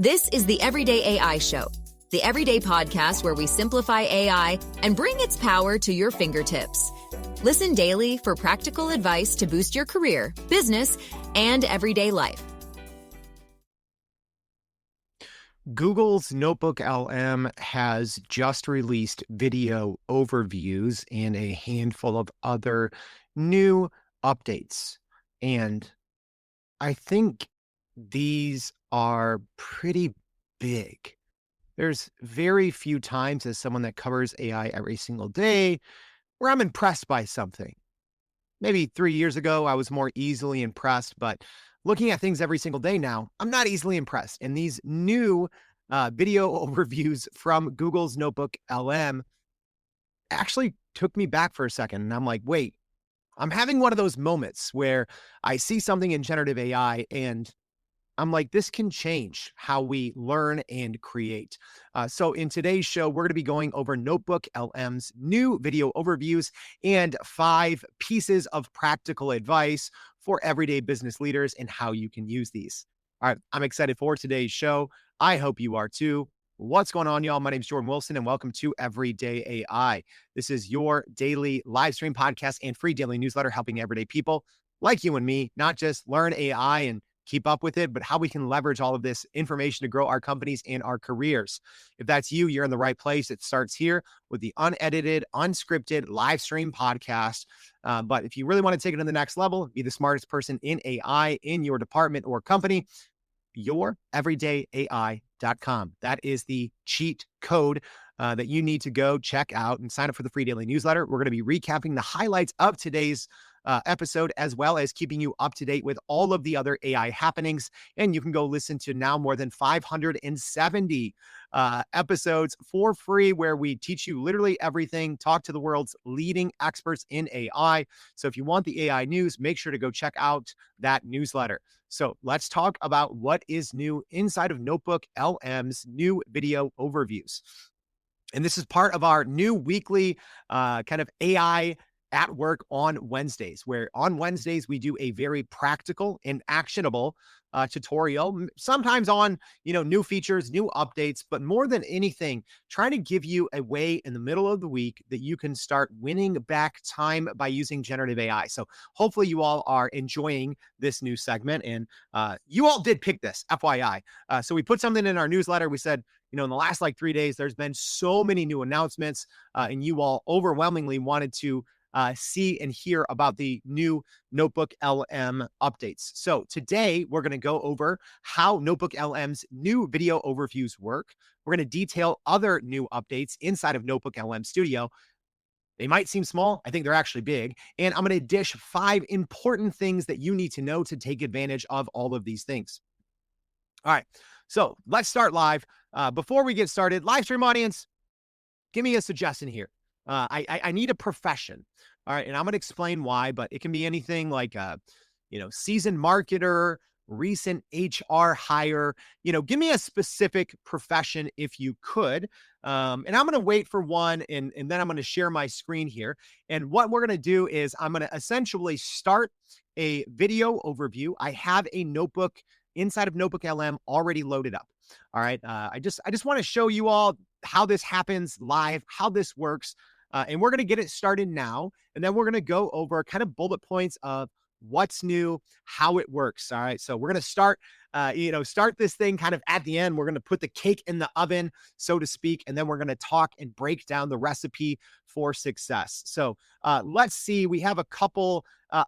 This is the Everyday AI Show, the everyday podcast where we simplify AI and bring its power to your fingertips. Listen daily for practical advice to boost your career, business, and everyday life. Google's NotebookLM has just released video overviews and a handful of other new updates. And I think these are pretty big. There's very few times as someone that covers AI every single day where I'm impressed by something. Maybe 3 years ago, I was more easily impressed, but looking at things every single day now, I'm not easily impressed. And these new video overviews from Google's NotebookLM actually took me back for a second. And I'm like, wait, I'm having one of those moments where I see something in generative AI and I'm like, this can change how we learn and create. So in today's show, we're going to be going over NotebookLM's new video overviews and 5 pieces of practical advice for everyday business leaders and how you can use these. All right, I'm excited for today's show. I hope you are too. What's going on, y'all? My name is Jordan Wilson, and welcome to Everyday AI. This is your daily live stream podcast and free daily newsletter helping everyday people like you and me not just learn AI and keep up with it, but how we can leverage all of this information to grow our companies and our careers. If that's you, you're in the right place. It starts here with the unedited, unscripted live stream podcast. But if you really want to take it to the next level, be the smartest person in AI in your department or company, youreverydayai.com. That is the cheat code that you need to go check out and sign up for the free daily newsletter. We're going to be recapping the highlights of today's episode, as well as keeping you up to date with all of the other AI happenings. And you can go listen to now more than 570 episodes for free, where we teach you literally everything, talk to the world's leading experts in AI. So if you want the AI news, make sure to go check out that newsletter. So let's talk about what is new inside of NotebookLM's new video overviews. And this is part of our new weekly kind of AI at work on Wednesdays, where on Wednesdays we do a very practical and actionable tutorial, sometimes on, new features, new updates, but more than anything, trying to give you a way in the middle of the week that you can start winning back time by using generative AI. So hopefully you all are enjoying this new segment, and you all did pick this, FYI. So we put something in our newsletter. We said, in the last 3 days, there's been so many new announcements, and you all overwhelmingly wanted to see and hear about the new NotebookLM updates. So today we're going to go over how NotebookLM's new video overviews work. We're going to detail other new updates inside of NotebookLM Studio. They might seem small. I think they're actually big. And I'm going to dish 5 important things that you need to know to take advantage of all of these things. All right, so let's start live. Before we get started, live stream audience, give me a suggestion here. I need a profession. All right. And I'm going to explain why, but it can be anything like, seasoned marketer, recent HR hire, give me a specific profession if you could. And I'm going to wait for one, and then I'm going to share my screen here. And what we're going to do is I'm going to essentially start a video overview. I have a notebook inside of NotebookLM already loaded up. All right. I just want to show you all how this happens live, how this works. And we're going to get it started now. And then we're going to go over kind of bullet points of what's new, how it works. All right. So we're going to start this thing kind of at the end. We're going to put the cake in the oven, so to speak. And then we're going to talk and break down the recipe for success. So let's see. We have a couple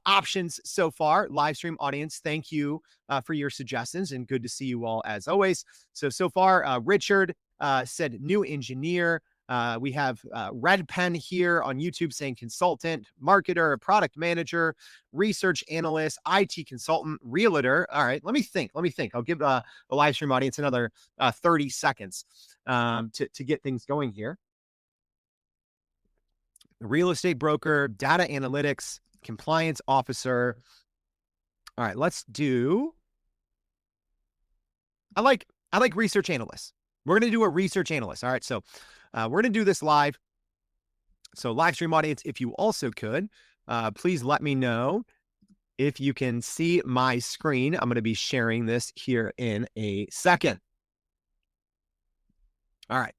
options so far. Live stream audience, thank you for your suggestions, and good to see you all as always. So far, Richard said new engineer. We have Red Pen here on YouTube saying consultant, marketer, product manager, research analyst, IT consultant, realtor. All right, let me think. I'll give the live stream audience another 30 seconds to get things going here. Real estate broker, data analytics, compliance officer. All right, let's do. I like research analysts. We're going to do a research analyst. All right, so we're going to do this live. So live stream audience, if you also could, please let me know if you can see my screen. I'm going to be sharing this here in a second. All right.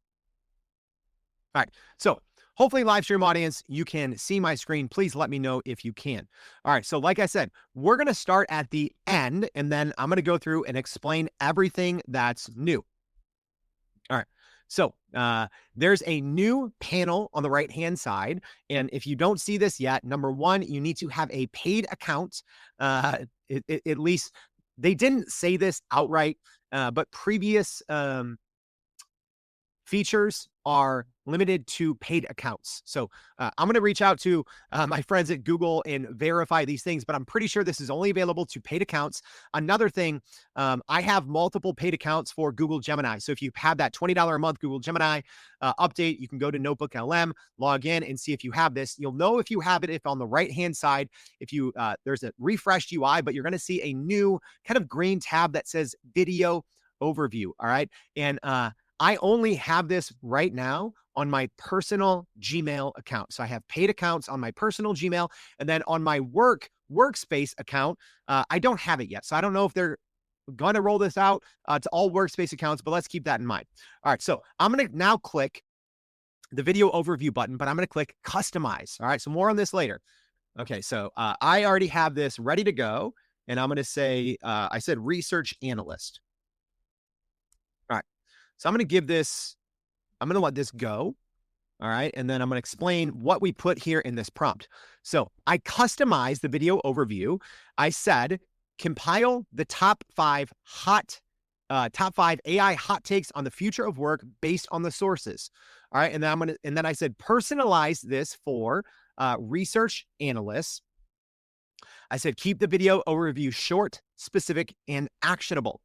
All right. So hopefully, live stream audience, you can see my screen. Please let me know if you can. All right. So like I said, we're going to start at the end, and then I'm going to go through and explain everything that's new. All right. So there's a new panel on the right-hand side. And if you don't see this yet, number one, you need to have a paid account. At least they didn't say this outright, but previous features are limited to paid accounts. So I'm going to reach out to my friends at Google and verify these things, but I'm pretty sure this is only available to paid accounts. Another thing, I have multiple paid accounts for Google Gemini. So if you have that $20 a month Google Gemini update, you can go to NotebookLM, log in and see if you have this. You'll know if you have it if on the right-hand side, if you there's a refreshed UI, but you're going to see a new kind of green tab that says video overview. All right. And I only have this right now on my personal Gmail account. So I have paid accounts on my personal Gmail, and then on my workspace account, I don't have it yet. So I don't know if they're going to roll this out to all workspace accounts, but let's keep that in mind. All right. So I'm going to now click the video overview button, but I'm going to click customize. All right. So more on this later. Okay. So I already have this ready to go, and I'm going to say, I said research analyst. All right. So I'm going to let this go. All right. And then I'm going to explain what we put here in this prompt. So I customized the video overview. I said, compile the top five AI hot takes on the future of work based on the sources. All right. And then I said, personalize this for research analysts. I said, keep the video overview short, specific, and actionable.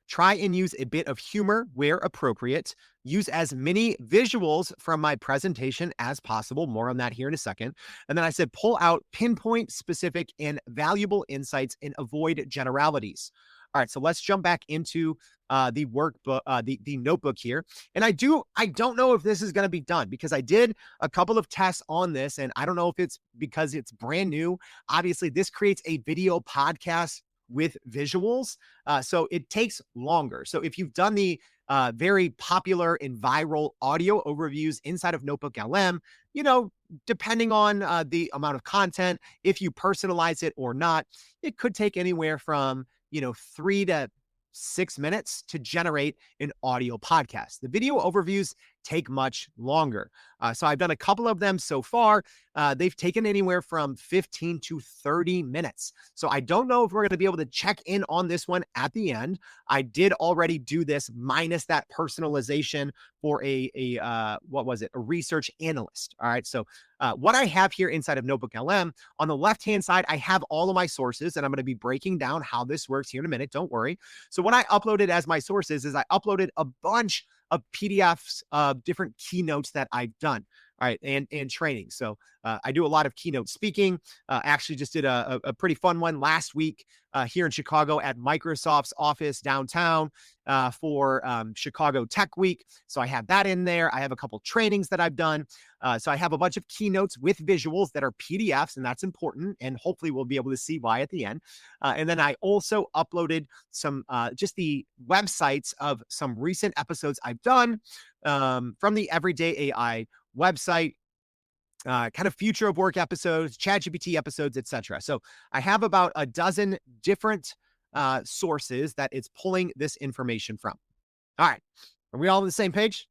Try and use a bit of humor where appropriate. Use as many visuals from my presentation as possible. More on that here in a second. And then I said, pull out pinpoint, specific, and valuable insights and avoid generalities. All right, so let's jump back into the workbook, the notebook here. And I don't know if this is going to be done because I did a couple of tests on this, and I don't know if it's because it's brand new. Obviously, this creates a video podcast with visuals. So it takes longer. So if you've done the very popular and viral audio overviews inside of NotebookLM, depending on the amount of content, if you personalize it or not, it could take anywhere from, 3 to 6 minutes to generate an audio podcast. The video overviews take much longer. So I've done a couple of them so far. They've taken anywhere from 15 to 30 minutes. So I don't know if we're going to be able to check in on this one at the end. I did already do this minus that personalization for a research analyst. All right. So what I have here inside of NotebookLM, on the left-hand side, I have all of my sources, and I'm going to be breaking down how this works here in a minute. Don't worry. So what I uploaded as my sources is I uploaded a bunch of PDFs of different keynotes that I've done. All right. And training. So I do a lot of keynote speaking. Actually just did a pretty fun one last week here in Chicago at Microsoft's office downtown for Chicago Tech Week. So I have that in there. I have a couple trainings that I've done. So I have a bunch of keynotes with visuals that are PDFs, and that's important. And hopefully we'll be able to see why at the end. And then I also uploaded some just the websites of some recent episodes I've done from the Everyday AI website, kind of future of work episodes, ChatGPT episodes, etc. So I have about a dozen different sources that it's pulling this information from. All right. Are we all on the same page?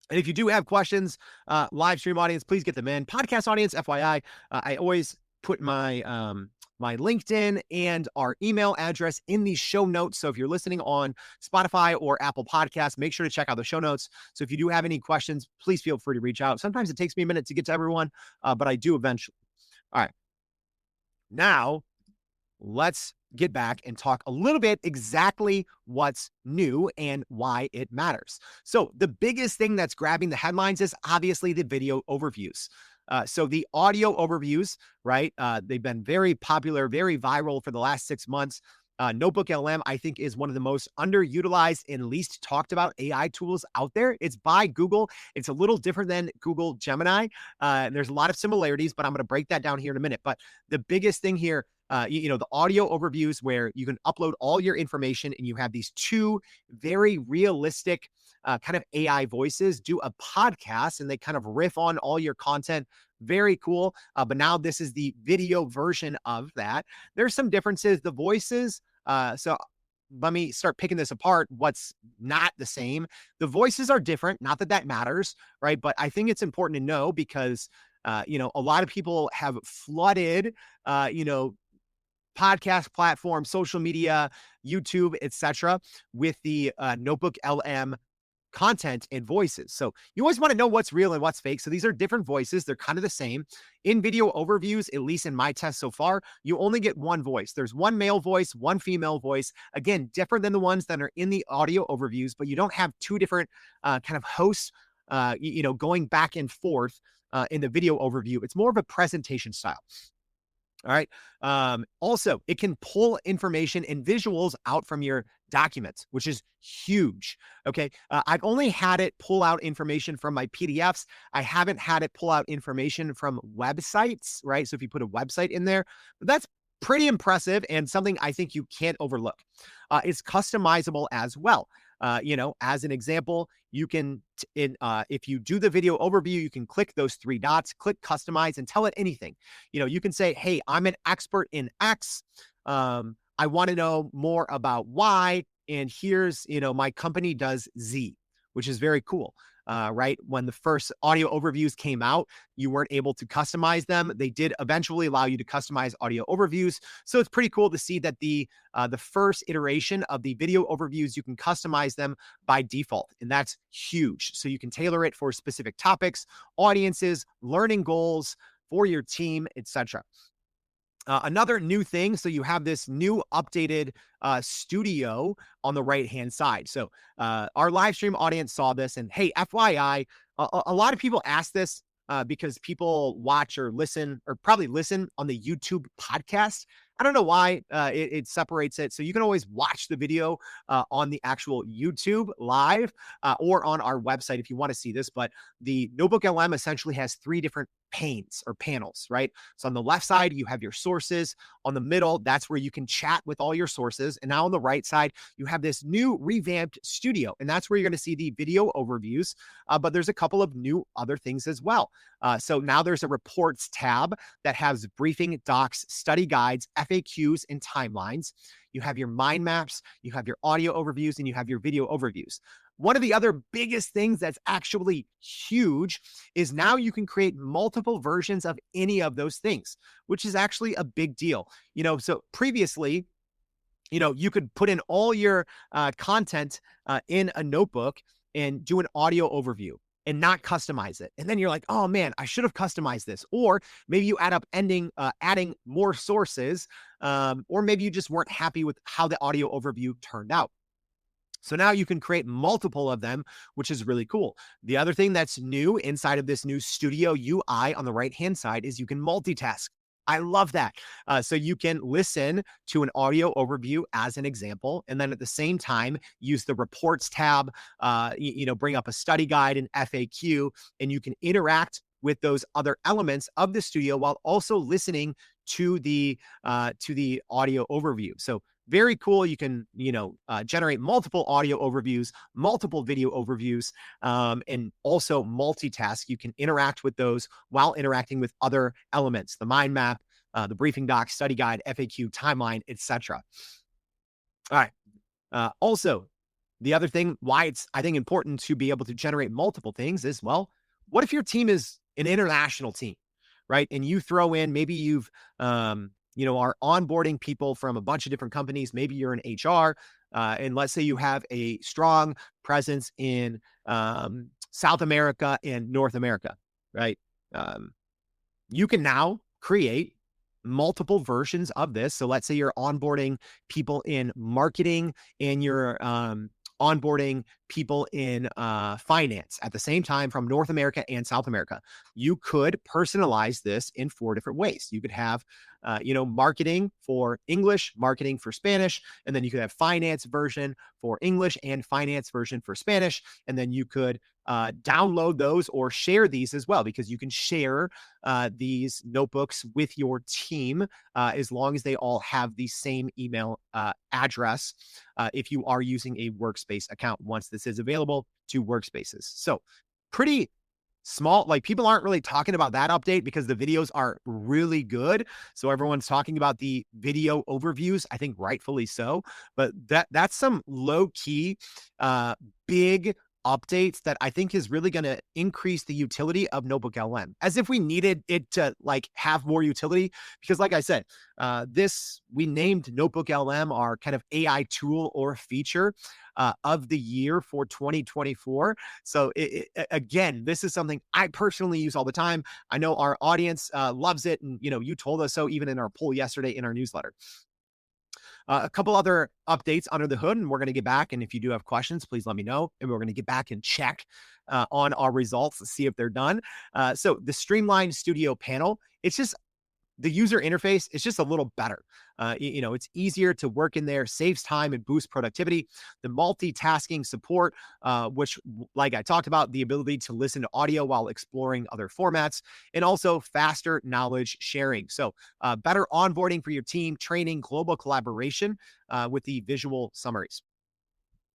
And if you do have questions, live stream audience, please get them in. Podcast audience, FYI, I always put my my LinkedIn and our email address in the show notes. So if you're listening on Spotify or Apple Podcasts, make sure to check out the show notes. So if you do have any questions, please feel free to reach out. Sometimes it takes me a minute to get to everyone, but I do eventually. All right. Now, let's get back and talk a little bit exactly what's new and why it matters. So the biggest thing that's grabbing the headlines is obviously the video overviews. So the audio overviews, right? They've been very popular, very viral for the last 6 months. NotebookLM, I think, is one of the most underutilized and least talked about AI tools out there. It's by Google. It's a little different than Google Gemini. There's a lot of similarities, but I'm going to break that down here in a minute. But the biggest thing here, the audio overviews where you can upload all your information and you have these two very realistic kind of AI voices do a podcast and they kind of riff on all your content. Very cool. But now this is the video version of that. There's some differences. The voices, so let me start picking this apart. What's not the same? The voices are different. Not that that matters, right? But I think it's important to know because, a lot of people have flooded, podcast platform, social media, YouTube, etc., with the Notebook LM content and voices. So you always want to know what's real and what's fake. So these are different voices. They're kind of the same. In video overviews, at least in my test so far, you only get one voice. There's one male voice, one female voice. Again, different than the ones that are in the audio overviews, but you don't have two different kind of hosts, going back and forth in the video overview. It's more of a presentation style. All right. Also, it can pull information and visuals out from your documents, which is huge. Okay. I've only had it pull out information from my PDFs. I haven't had it pull out information from websites, right? So if you put a website in there, that's pretty impressive and something I think you can't overlook. It's customizable as well. As an example, you can, if you do the video overview, you can click those three dots, click customize and tell it anything. You can say, hey, I'm an expert in X. I want to know more about Y. And here's, my company does Z, which is very cool. Right? When the first audio overviews came out, you weren't able to customize them. They did eventually allow you to customize audio overviews. So it's pretty cool to see that the first iteration of the video overviews, you can customize them by default. And that's huge. So you can tailor it for specific topics, audiences, learning goals for your team, etc. Another new thing, so you have this new updated studio on the right-hand side. So our live stream audience saw this, and hey, FYI, a lot of people ask this because people watch or listen, or probably listen on the YouTube podcast. I don't know why it separates it. So you can always watch the video on the actual YouTube live or on our website if you want to see this. But the Notebook LM essentially has three different panes or panels, right? So on the left side, you have your sources. On the middle, that's where you can chat with all your sources. And now on the right side, you have this new revamped studio. And that's where you're going to see the video overviews. But there's a couple of new other things as well. So now there's a reports tab that has briefing, docs, study guides, FAQs, and timelines. You have your mind maps, you have your audio overviews, and you have your video overviews. One of the other biggest things that's actually huge is now you can create multiple versions of any of those things, which is actually a big deal. So previously, you could put in all your content in a notebook and do an audio overview and not customize it. And then you're like, oh man, I should have customized this. Or maybe you adding more sources, or maybe you just weren't happy with how the audio overview turned out. So now you can create multiple of them, which is really cool. The other thing that's new inside of this new studio UI on the right-hand side is you can multitask. I love that. So you can listen to an audio overview as an example, and then at the same time, use the reports tab, bring up a study guide and FAQ, and you can interact with those other elements of the studio while also listening to the audio overview. So very cool. You can, generate multiple audio overviews, multiple video overviews, and also multitask. You can interact with those while interacting with other elements, the mind map, the briefing doc, study guide, FAQ, timeline, etc. All right. Also, the other thing why it's, I think, important to be able to generate multiple things is, well, what if your team is an international team, right? And you throw in, maybe you've, are onboarding people from a bunch of different companies. Maybe you're in HR, and let's say you have a strong presence in South America and North America, right? You can now create multiple versions of this. So let's say you're onboarding people in marketing and you're onboarding people in finance at the same time from North America and South America. You could personalize this in 4 different ways. You could have, marketing for English, marketing for Spanish, and then you could have finance version for English and finance version for Spanish. And then you could download those or share these as well, because you can share these notebooks with your team as long as they all have the same email address if you are using a workspace account once this is available to workspaces. So pretty small, like people aren't really talking about that update because the videos are really good. So everyone's talking about the video overviews, I think rightfully so, but that's some low key, big updates that I think is really going to increase the utility of NotebookLM, as if we needed it to like have more utility. Because like I said, we named NotebookLM our kind of AI tool or feature of the year for 2024. So again, this is something I personally use all the time. I know our audience loves it. And, you told us so even in our poll yesterday in our newsletter. A couple other updates under the hood, and we're going to get back. And if you do have questions, please let me know. And we're going to get back and check on our results to see if they're done. So the Streamline Studio panel, it's just the user interface is just a little better. It's easier to work in there, saves time and boosts productivity. The multitasking support, which, like I talked about, the ability to listen to audio while exploring other formats, and also faster knowledge sharing. So better onboarding for your team, training, global collaboration with the visual summaries.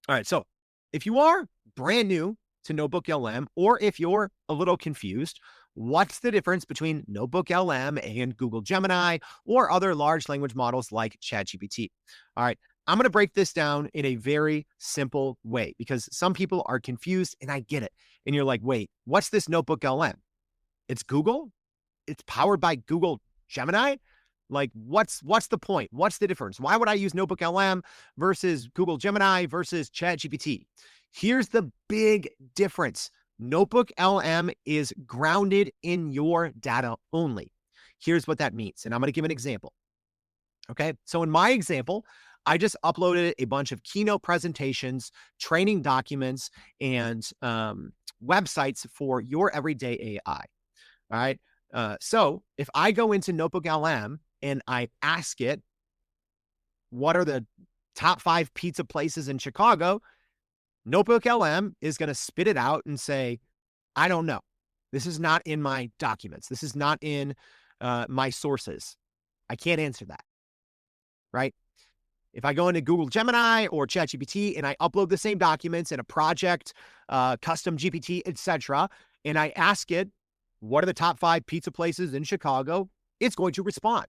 All right. So if you are brand new to NotebookLM, or if you're a little confused, what's the difference between NotebookLM and Google Gemini or other large language models like ChatGPT? All right, I'm going to break this down in a very simple way because some people are confused, and I get it. And you're like, wait, what's this NotebookLM? It's Google? It's powered by Google Gemini? Like, what's the point? What's the difference? Why would I use NotebookLM versus Google Gemini versus ChatGPT? Here's the big difference. NotebookLM is grounded in your data only. Here's what that means. And I'm going to give an example. Okay. So in my example, I just uploaded a bunch of Keynote presentations, training documents, and websites for your everyday AI. All right. So if I go into NotebookLM and I ask it, what are the top 5 pizza places in Chicago? NotebookLM is going to spit it out and say, I don't know. This is not in my documents. This is not in my sources. I can't answer that, right? If I go into Google Gemini or ChatGPT and I upload the same documents in a project, custom GPT, etc., and I ask it, what are the top 5 pizza places in Chicago? It's going to respond.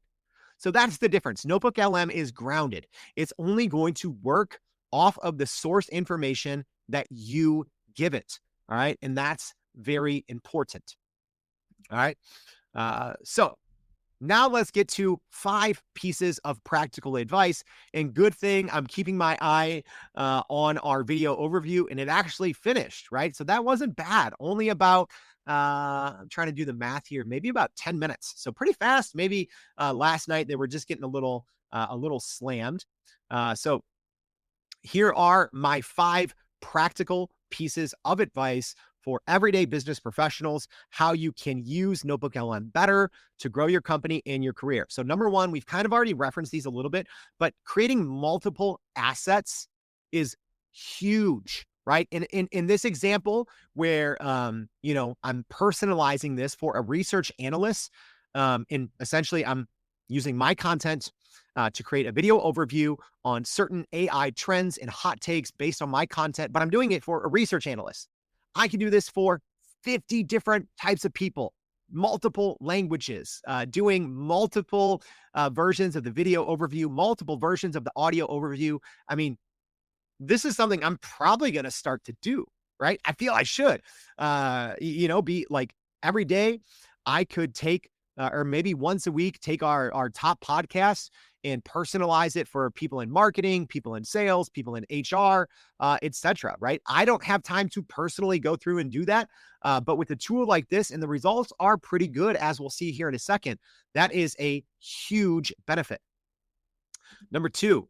So that's the difference. NotebookLM is grounded. It's only going to work off of the source information that you give it. All right. And that's very important. All right. So now let's get to 5 pieces of practical advice. And good thing I'm keeping my eye on our video overview, and it actually finished, right? So that wasn't bad. Only about, I'm trying to do the math here, maybe about 10 minutes. So pretty fast. Maybe last night they were just getting a little slammed. So here are my 5 practical pieces of advice for everyday business professionals, how you can use NotebookLM better to grow your company and your career. So number 1, we've kind of already referenced these a little bit, but creating multiple assets is huge, right? In this example where, I'm personalizing this for a research analyst, and essentially I'm using my content to create a video overview on certain AI trends and hot takes based on my content, but I'm doing it for a research analyst. I can do this for 50 different types of people, multiple languages, doing multiple versions of the video overview, multiple versions of the audio overview. I mean, this is something I'm probably going to start to do, right? I feel I should, be like every day I could take, or maybe once a week, take our top podcast and personalize it for people in marketing, people in sales, people in HR, etc. Right? I don't have time to personally go through and do that. But with a tool like this, and the results are pretty good, as we'll see here in a second, that is a huge benefit. Number 2,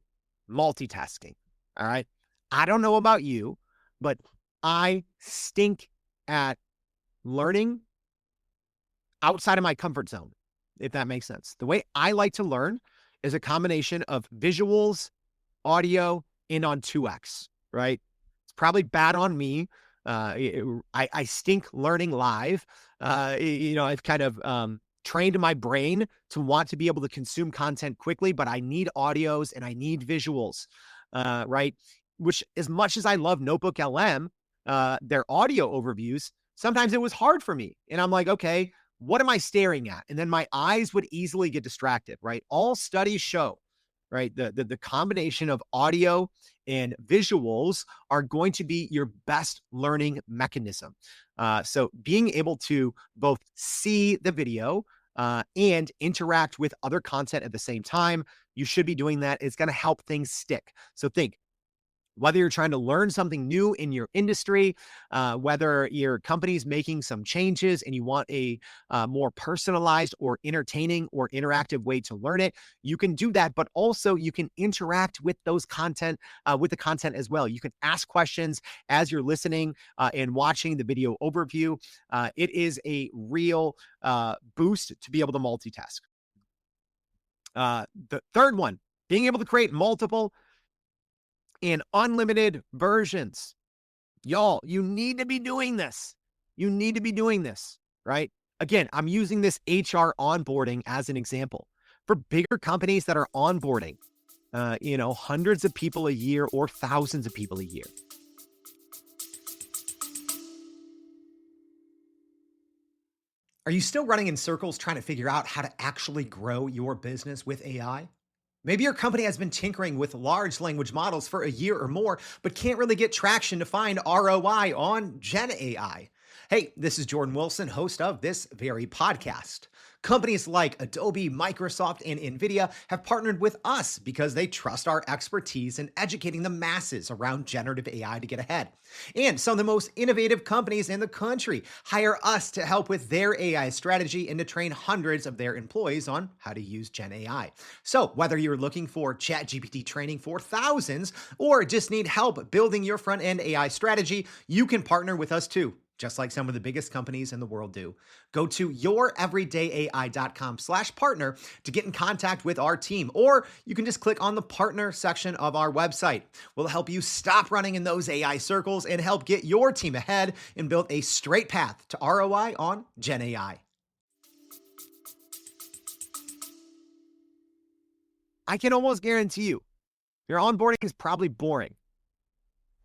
multitasking. All right. I don't know about you, but I stink at learning outside of my comfort zone, if that makes sense. The way I like to learn is a combination of visuals, audio, and on 2x, right? It's probably bad on me. I stink learning live. I've kind of trained my brain to want to be able to consume content quickly, but I need audios and I need visuals, right? Which, as much as I love NotebookLM, their audio overviews, sometimes it was hard for me. And I'm like, okay, what am I staring at? And then my eyes would easily get distracted, right? All studies show, right, the combination of audio and visuals are going to be your best learning mechanism. So being able to both see the video and interact with other content at the same time, you should be doing that. It's going to help things stick. So think, whether you're trying to learn something new in your industry, whether your company's making some changes and you want a more personalized or entertaining or interactive way to learn it, you can do that. But also you can interact with those content, with the content as well. You can ask questions as you're listening and watching the video overview. It is a real boost to be able to multitask. The third one, being able to create multiple and unlimited versions. Y'all, you need to be doing this. You need to be doing this, right? Again, I'm using this HR onboarding as an example. For bigger companies that are onboarding, hundreds of people a year or thousands of people a year. Are you still running in circles trying to figure out how to actually grow your business with AI? Maybe your company has been tinkering with large language models for a year or more, but can't really get traction to find ROI on Gen AI. Hey, this is Jordan Wilson, host of this very podcast. Companies like Adobe, Microsoft, and NVIDIA have partnered with us because they trust our expertise in educating the masses around generative AI to get ahead. And some of the most innovative companies in the country hire us to help with their AI strategy and to train hundreds of their employees on how to use Gen AI. So whether you're looking for ChatGPT training for thousands or just need help building your front-end AI strategy, you can partner with us too, just like some of the biggest companies in the world do. Go to youreverydayai.com/partner to get in contact with our team, or you can just click on the partner section of our website. We'll help you stop running in those AI circles and help get your team ahead and build a straight path to ROI on Gen AI. I can almost guarantee you, your onboarding is probably boring,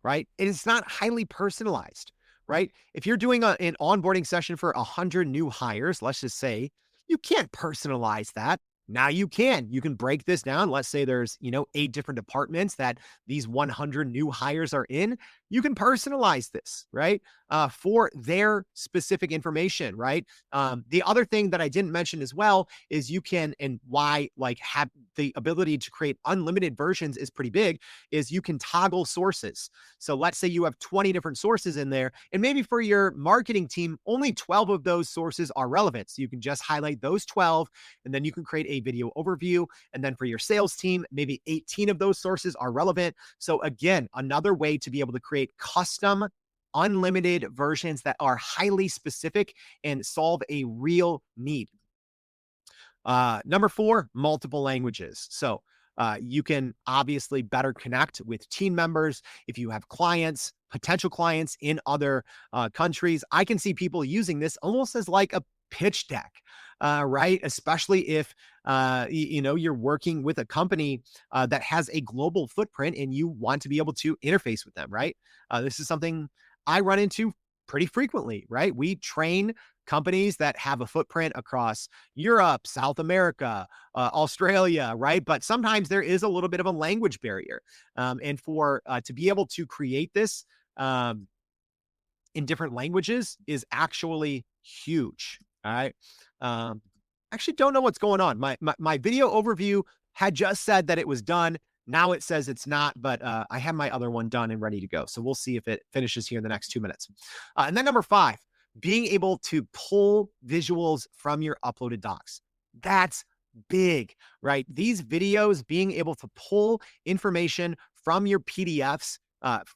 right? It's not highly personalized. Right? If you're doing an onboarding session for 100 new hires, let's just say, you can't personalize that. Now you can. You can break this down. Let's say there's, 8 different departments that these 100 new hires are in. You can personalize this, right? For their specific information, right? The other thing that I didn't mention as well is you can, and why have the ability to create unlimited versions is pretty big, is you can toggle sources. So let's say you have 20 different sources in there, and maybe for your marketing team, only 12 of those sources are relevant. So you can just highlight those 12, and then you can create a video overview. And then for your sales team, maybe 18 of those sources are relevant. So again, another way to be able to create custom unlimited versions that are highly specific and solve a real need. Number 4, multiple languages. So you can obviously better connect with team members. If you have clients, potential clients in other countries, I can see people using this almost as like a pitch deck, right? Especially if, you're working with a company that has a global footprint and you want to be able to interface with them, right? This is something I run into pretty frequently, right? We train companies that have a footprint across Europe, South America, Australia, right? But sometimes there is a little bit of a language barrier. And for to be able to create this in different languages is actually huge. All right. Actually don't know what's going on. My video overview had just said that it was done. Now it says it's not, but I have my other one done and ready to go. So we'll see if it finishes here in the next 2 minutes. And then number 5, being able to pull visuals from your uploaded docs. That's big, right? These videos, being able to pull information from your PDFs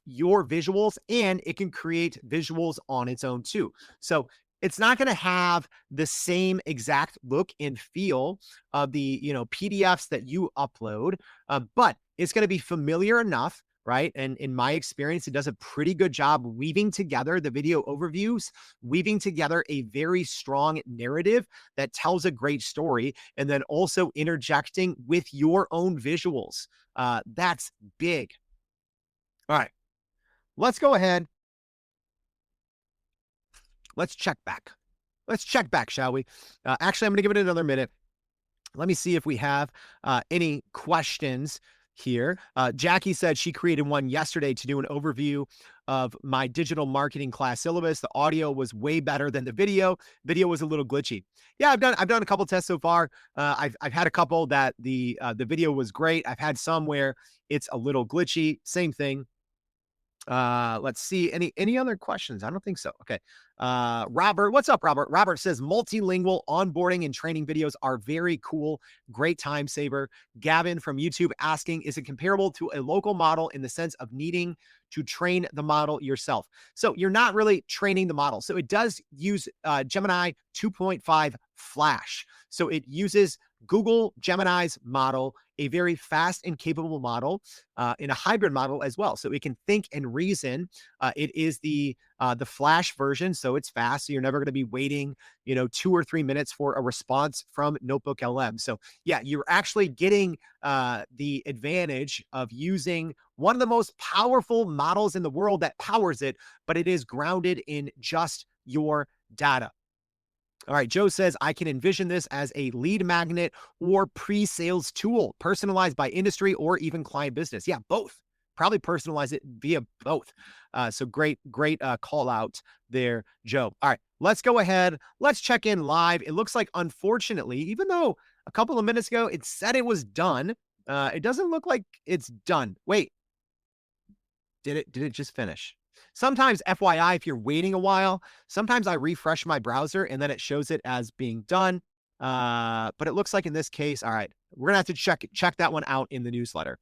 your visuals, and it can create visuals on its own too. So it's not going to have the same exact look and feel of the PDFs that you upload, but it's going to be familiar enough, right? And in my experience, it does a pretty good job weaving together the video overviews, weaving together a very strong narrative that tells a great story, and then also interjecting with your own visuals. That's big. All right, let's go ahead. Let's check back. Let's check back, shall we? Actually, I'm going to give it another minute. Let me see if we have any questions here. Jackie said she created one yesterday to do an overview of my digital marketing class syllabus. The audio was way better than the video. Video was a little glitchy. Yeah, I've done a couple tests so far. I've had a couple that the video was great. I've had some where it's a little glitchy. Same thing. Let's see. Any other questions? I don't think so. Okay. Robert, what's up, Robert? Robert says multilingual onboarding and training videos are very cool. Great time saver. Gavin from YouTube asking, is it comparable to a local model in the sense of needing to train the model yourself? So you're not really training the model. So it does use Gemini 2.5 Flash. So it uses Google Gemini's model, a very fast and capable model, in a hybrid model as well. So it can think and reason. It is the Flash version, so it's fast. So you're never going to be waiting, 2 or 3 minutes for a response from NotebookLM. So yeah, you're actually getting the advantage of using one of the most powerful models in the world that powers it, but it is grounded in just your data. All right, Joe says, I can envision this as a lead magnet or pre-sales tool, personalized by industry or even client business. Yeah, both. Probably personalize it via both. So great call out there, Joe. All right, let's go ahead. Let's check in live. It looks like, unfortunately, even though a couple of minutes ago it said it was done, it doesn't look like it's done. Wait, did it just finish? Sometimes, FYI, if you're waiting a while, sometimes I refresh my browser and then it shows it as being done. But it looks like in this case, all right, we're gonna have to check that one out in the newsletter.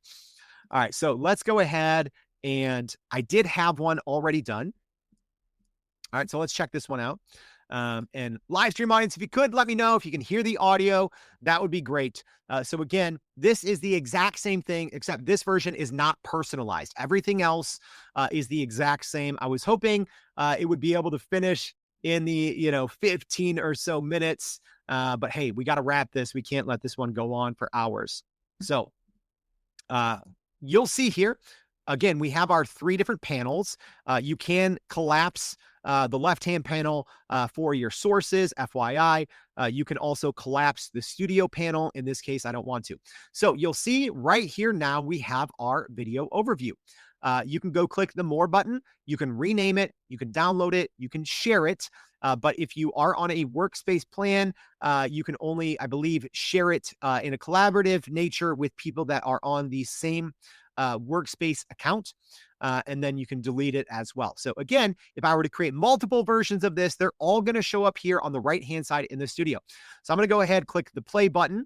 All right, so let's go ahead, and I did have one already done. All right, so let's check this one out. And live stream audience, if you could let me know if you can hear the audio, that would be great. So again, this is the exact same thing, except this version is not personalized. Everything else is the exact same. I was hoping it would be able to finish in the 15 or so minutes, but hey, we got to wrap this. We can't let this one go on for hours. So you'll see here, again, we have our 3 different panels. You can collapse the left-hand panel for your sources, FYI. You can also collapse the studio panel. In this case, I don't want to. So you'll see right here now we have our video overview. You can go click the More button. You can rename it. You can download it. You can share it. But if you are on a workspace plan, you can only, I believe, share it in a collaborative nature with people that are on the same workspace account. And then you can delete it as well. So again, if I were to create multiple versions of this, they're all going to show up here on the right-hand side in the studio. So I'm going to go ahead, click the play button.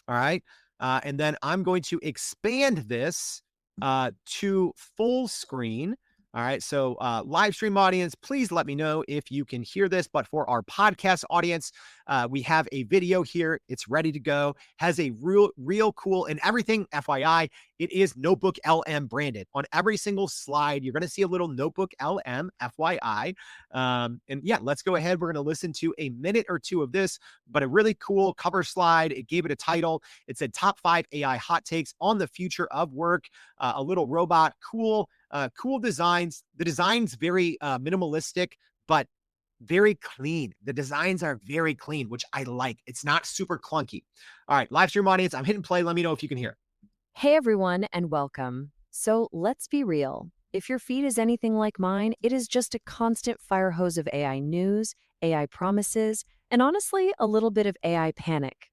All right. And then I'm going to expand this to full screen. All right. So live stream audience, please let me know if you can hear this. But for our podcast audience, we have a video here. It's ready to go. Has a real cool, and everything, FYI, it is NotebookLM branded. On every single slide, you're going to see a little NotebookLM, FYI. And yeah, let's go ahead. We're going to listen to a minute or 2 of this, but a really cool cover slide. It gave it a title. It said top 5 AI hot takes on the future of work. A little robot, cool designs. The design's very minimalistic, but very clean. The designs are very clean, which I like. It's not super clunky. All right, live stream audience, I'm hitting play. Let me know if you can hear. Hey everyone, and welcome. So let's be real. If your feed is anything like mine, it is just a constant fire hose of AI news, AI promises, and honestly, a little bit of AI panic.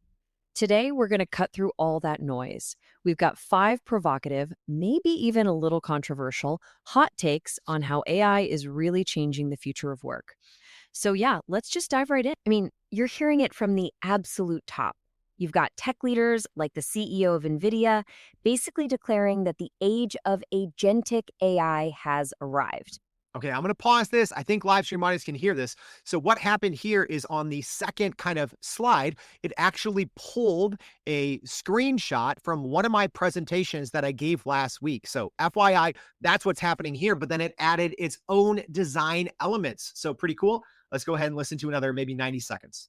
Today, we're going to cut through all that noise. We've got 5 provocative, maybe even a little controversial, hot takes on how AI is really changing the future of work. So yeah, let's just dive right in. I mean, you're hearing it from the absolute top. You've got tech leaders like the CEO of NVIDIA basically declaring that the age of agentic AI has arrived. Okay, I'm going to pause this. I think live stream audience can hear this. So what happened here is on the second kind of slide, it actually pulled a screenshot from one of my presentations that I gave last week. So FYI, that's what's happening here, but then it added its own design elements. So pretty cool. Let's go ahead and listen to another maybe 90 seconds.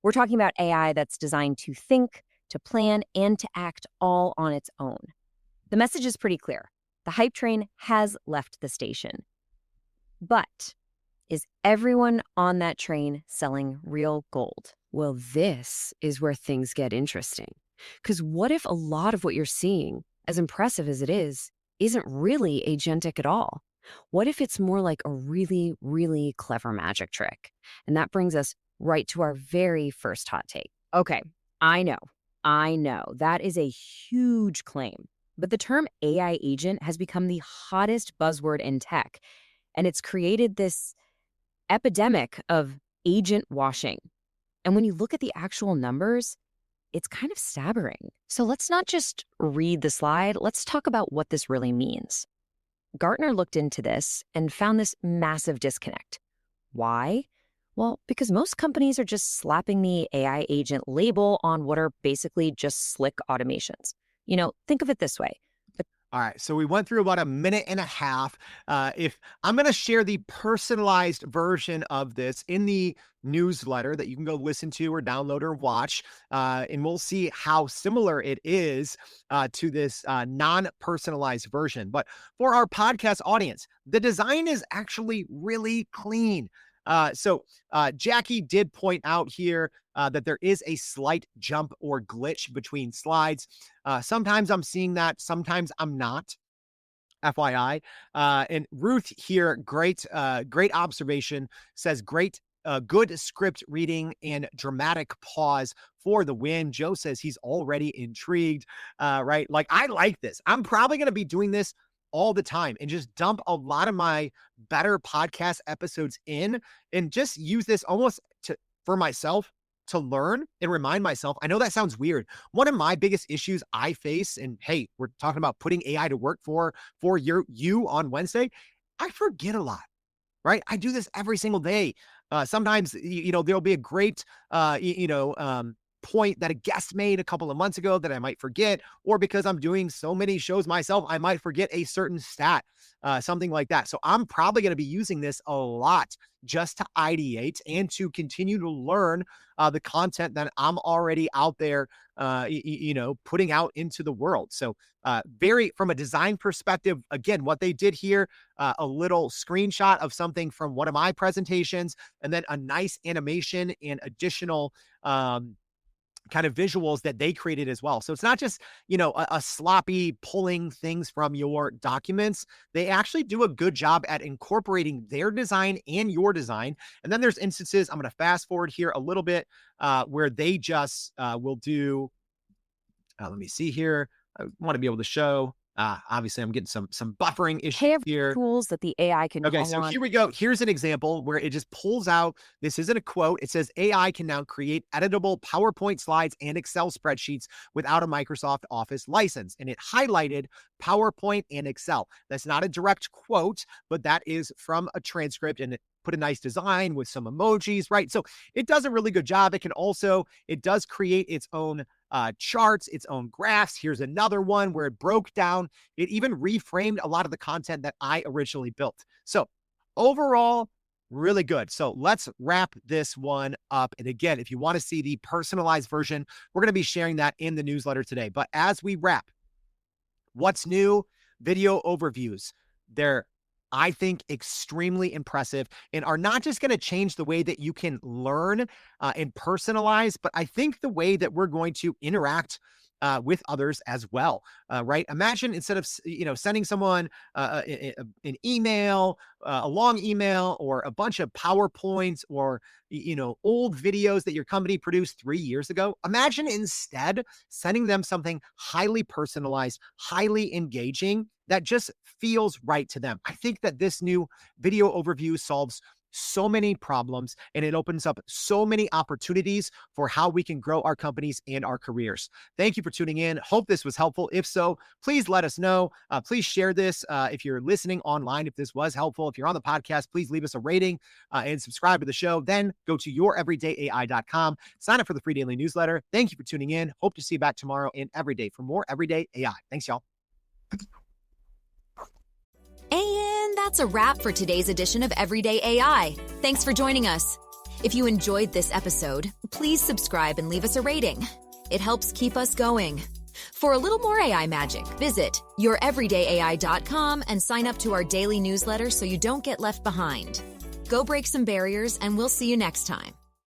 We're talking about AI that's designed to think, to plan, and to act all on its own. The message is pretty clear. The hype train has left the station. But is everyone on that train selling real gold? Well, this is where things get interesting. Because what if a lot of what you're seeing, as impressive as it is, isn't really agentic at all? What if it's more like a really, really clever magic trick? And that brings us right to our very first hot take. Okay, I know. That is a huge claim. But the term AI agent has become the hottest buzzword in tech. And it's created this epidemic of agent washing. And when you look at the actual numbers, it's kind of staggering. So let's not just read the slide. Let's talk about what this really means. Gartner looked into this and found this massive disconnect. Why? Well, because most companies are just slapping the AI agent label on what are basically just slick automations. Think of it this way. All right, so we went through about a minute and a half. If I'm going to share the personalized version of this in the newsletter that you can go listen to or download or watch, and we'll see how similar it is to this non-personalized version. But for our podcast audience, the design is actually really clean. So Jackie did point out here that there is a slight jump or glitch between slides. Sometimes I'm seeing that, sometimes I'm not. FYI. And Ruth here, great observation, says good script reading and dramatic pause for the win. Joe says he's already intrigued, right? Like, I like this. I'm probably going to be doing this all the time and just dump a lot of my better podcast episodes in and just use this almost for myself to learn and remind myself. I know that sounds weird. One of my biggest issues I face, and hey, we're talking about putting AI to work for you on Wednesday. I forget a lot, right? I do this every single day. Sometimes, there'll be a great, point that a guest made a couple of months ago that I might forget, or because I'm doing so many shows myself, I might forget a certain stat, something like that. So I'm probably going to be using this a lot just to ideate and to continue to learn the content that I'm already out there, putting out into the world. So from a design perspective, again, what they did here, a little screenshot of something from one of my presentations, and then a nice animation and additional kind of visuals that they created as well. So it's not just, a sloppy pulling things from your documents. They actually do a good job at incorporating their design and your design. And then there's instances, I'm going to fast forward here a little bit, where they just will do, let me see here. I want to be able to show. Obviously, I'm getting some buffering issues here. Tools that the AI can Okay, so here we go. Here's an example where it just pulls out. This isn't a quote. It says AI can now create editable PowerPoint slides and Excel spreadsheets without a Microsoft Office license. And it highlighted PowerPoint and Excel. That's not a direct quote, but that is from a transcript, and it put a nice design with some emojis, right? So it does a really good job. It does create its own charts, its own graphs. Here's another one where it broke down. It even reframed a lot of the content that I originally built. So overall, really good. So let's wrap this one up. And again, if you want to see the personalized version, we're going to be sharing that in the newsletter today. But as we wrap, what's new? Video overviews. They're, I think, extremely impressive and are not just going to change the way that you can learn and personalize, but I think the way that we're going to interact with others as well, right? Imagine instead of, sending someone an email, a long email, or a bunch of PowerPoints, or, old videos that your company produced 3 years ago. Imagine instead sending them something highly personalized, highly engaging, that just feels right to them. I think that this new video overview solves so many problems, and it opens up so many opportunities for how we can grow our companies and our careers. Thank you for tuning in. Hope this was helpful. If so, please let us know. Please share this if you're listening online, if this was helpful. If you're on the podcast, please leave us a rating and subscribe to the show. Then go to youreverydayai.com, sign up for the free daily newsletter. Thank you for tuning in. Hope to see you back tomorrow and every day for more Everyday AI. Thanks, y'all. And that's a wrap for today's edition of Everyday AI. Thanks for joining us. If you enjoyed this episode, please subscribe and leave us a rating. It helps keep us going. For a little more AI magic, visit youreverydayai.com and sign up to our daily newsletter so you don't get left behind. Go break some barriers, and we'll see you next time.